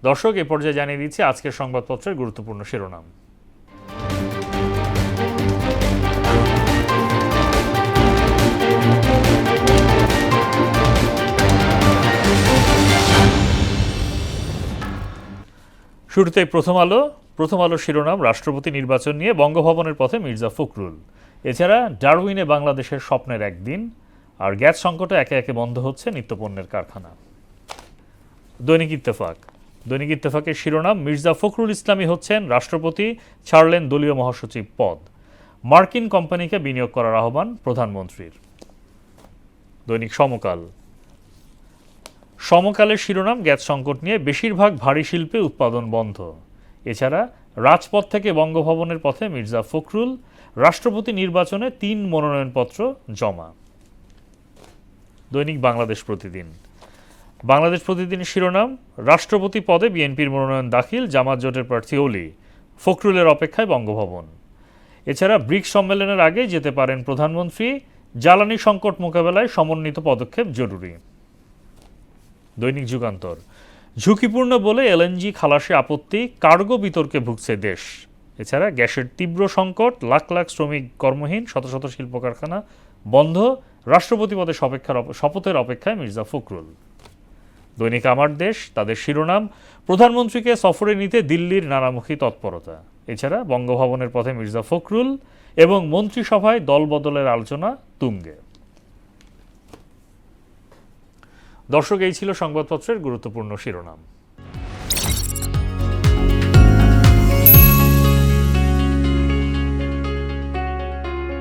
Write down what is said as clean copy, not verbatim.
দর্শক, এ পর্যায়ে জানিয়ে দিচ্ছি আজকের সংবাদপত্রের গুরুত্বপূর্ণ শিরোনাম। শুরুতেই প্রথম আলো শিরোনাম, রাষ্ট্রপতি নির্বাচন নিয়ে বঙ্গভবনের পথে মির্জা ফখরুল। এছাড়া ডারউইনে বাংলাদেশের স্বপ্নের একদিন, আর গ্যাস সংকটে একে একে বন্ধ হচ্ছে নিত্যপণ্যের কারখানা। দৈনিক ইত্তেফাকের শিরোনাম, মির্জা ফখরুল ইসলামী হচ্ছেন রাষ্ট্রপতি, ছাড়লেন দলীয় মহাসচিব পদ। মার্কিন কোম্পানিকে বিনিয়োগ করার আহ্বান প্রধানমন্ত্রীর। দৈনিক সমকালের শিরোনাম, গ্যাস সংকট নিয়ে বেশিরভাগ ভারী শিল্পে উৎপাদন বন্ধ। এছাড়া রাজপথ থেকে বঙ্গভবনের পথে মির্জা ফখরুল, রাষ্ট্রপতি নির্বাচনে 3 মনোনয়নপত্র জমা। দৈনিক বাংলাদেশ প্রতিদিনের শিরোনাম, রাষ্ট্রপতি পদে বিএনপির মনোনয়ন দাখিল, জামাত জোটের প্রার্থী অলি, ফখরুলের অপেক্ষায় বঙ্গভবন। এছাড়া ব্রিক্স সম্মেলনের আগে যেতে পারেন প্রধানমন্ত্রী, জ্বালানি সংকট মোকাবেলায় সমন্বিত পদক্ষেপ জরুরি। দৈনিক যুগান্তর, ঝুঁকিপূর্ণ বলে এলএনজি খালাসে আপত্তি, কার্গো বিতর্কে ভুগছে দেশ। এছাড়া গ্যাসের তীব্র সংকট, লাখ লাখ শ্রমিক কর্মহীন, শত শত শিল্প কারখানা বন্ধ, রাষ্ট্রপতি পদে শপথের অপেক্ষায় মির্জা ফখরুল। দৈনিক আমার দেশ, তাদের শিরোনাম, প্রধানমন্ত্রীকে সফরে নিতে দিল্লির নানামুখী তৎপরতা। এছাড়া বঙ্গভবনের পথে মির্জা ফখরুল এবং মন্ত্রিসভায় দল বদলের আলোচনা তুঙ্গে। দর্শক, এই ছিল সংবাদপত্রের গুরুত্বপূর্ণ শিরোনাম।